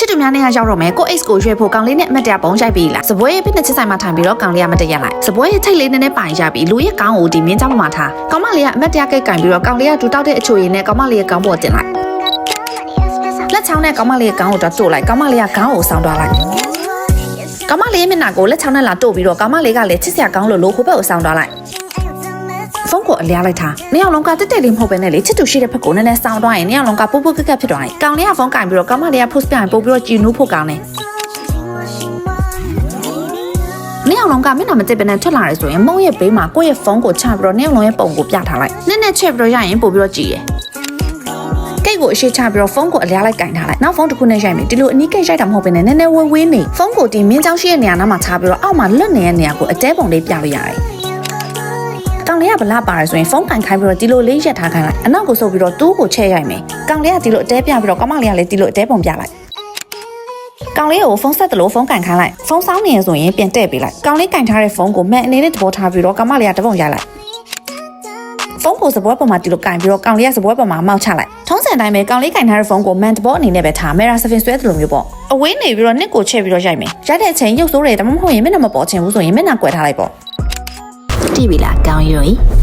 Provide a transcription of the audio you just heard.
တူများနဲ့ရောက်တော့မယ်ကို X ကိုရွှေဖို့ကောင်လေးနဲ့အမတ်တရားပုံရိုက်ပြီးလားစပွဲရဲ့ဖိနဲ့ချစ်ဆိုင်မှာထိုင်ပြီးတော့ကောင်လေးကမတရက်လိုက်စပွဲရဲ့ထိတ်လေးနဲ့ပိုင်ရပြီးလူရဲ့ကောင်းကိုဒီမြင်းเจ้าမှာထားကောင်မလေးကအမတ်တရားကိတ်ကင်ပြီးတော့ကောင်လေးကဒူတောက်တဲ့အချိုရည်နဲ့ကောင်မလေးရဲ့ကောင်းပေါ်တင်လိုက်လက်ချောင်းနဲ့ကောင်မလေးရဲ့ကောင်းကိုတော့တို့လိုက်ကောင်မလေးကခေါင်းကိုဆောင်းသွားလိုက်ကောင်မလေးမျက်နှာကိုလက်ချောင်းနဲ့လာတို့ပြီးတော့ကောင်မလေးကလည်းချစ်စရာကောင်းလို့ဟိုဘက်ကိုဆောင်းသွားလိုက်ဖုန်းကိုအလျားလိုက်တာနှစ်ယောက်လုံးကတက်တက်လေးမဟုတ်ပဲနဲ့လေချစ်သူရှိတဲ့ဘက်ကိုနည်းနည်းဆောင်းသွားရင်နှစ်ယောက်လုံးကပို့ပို့ကက်ကက်ဖြစ်သွားတယ်ကောင်လေးကဖုန်းကင်ပြီးတော့ကောင်မလေးက post ပြန်ပို့ပြီးတော့ကြည်နူးဖို့ကောင်းတယ်နှစ်ယောက်လုံးကမျက်နှာမတက်ပဲနဲ့ထွက်လာရဲဆိုရင်မုံရဲ့ဘေးမှာကိုယ့်ရဲ့ဖုန်းကိုချပြီးတော့နှစ်ယောက်လုံးရဲ့ပုံကိုပြထားလိုက်နည်းနည်းချက်ပြီးတော့ရရင်ပို့ပြီးတော့ကြည်ရယ်ကိတ်ကိုအရှိချပြီးတော့ဖုန်းကိုအလျားလိုက်ကင်ထားလိုက်နောက်ဖုန်းတစ်ခုနဲ့ရိုက်မယ်ဒီလိုအနီးကိတ်ရိုက်တာမဟုတ်ဘဲနဲ့နည်းနည်းဝေးနေဖုန်းကိုဒီမင်းเจ้าရှိတဲ့နေရာနားမှာချပြီးတော့အောက်မှာလွတ်နေတဲ့နေရာကိုအတဲပုံလေးပြလို့ရတယ်ကောင်လေးကဗလာပါရဆိုရင်ဖုန်းကင်ခိုင်းပြီးတော့ဒီလိုလေးရက်ထားခိုင်းလိုက်အနောက်ကိုဆုပ်ပြီးတော့တူးကိုချဲ့ရိုက်မယ်ကောင်လေးကဒီလိုအတဲပြပြီးတော့ကောင်မလေးကလည်းဒီလိုအတဲပုံပြလိုက်ကောင်လေးကိုဖုန်းဆက်တယ်လို့ဖုန်းကင်ခိုင်းလိုက်ဖုန်းဆောင်းနေရဆိုရင်ပြန်တဲ့ပေးလိုက်ကောင်လေးကင်ထားတဲ့ဖုန်းကိုမန်အနေနဲ့သဘောထားပြီးတော့ကောင်မလေးကတပုံရိုက်လိုက်ဖုန်းကိုစပွဲပေါ်မှာဒီလိုကင်ပြီးတော့ကောင်လေးကစပွဲပေါ်မှာမောက်ချလိုက်ထုံးစံတိုင်းပဲကောင်လေးကင်ထားတဲ့ဖုန်းကိုမန်တဘောအနေနဲ့ပဲထားမက်ရာဆဖင်ဆွဲတယ်လို့မျိုးပေါ့အဝေးနေပြီးတော့နှစ်ကိုချဲ့ပြီးတော့ရိုက်မယ်ရိုက်တဲ့အချိန်ရုပ်ဆိုးတယ်ဒါမှမဟုတ်ရင်မျက်နှာမပေါ်ချင်ဘူးဆိုရင်မျက်နှာကွယ်ထားလိုက်ပေါ့ကြည့်ပြီလားကောင်းရွေး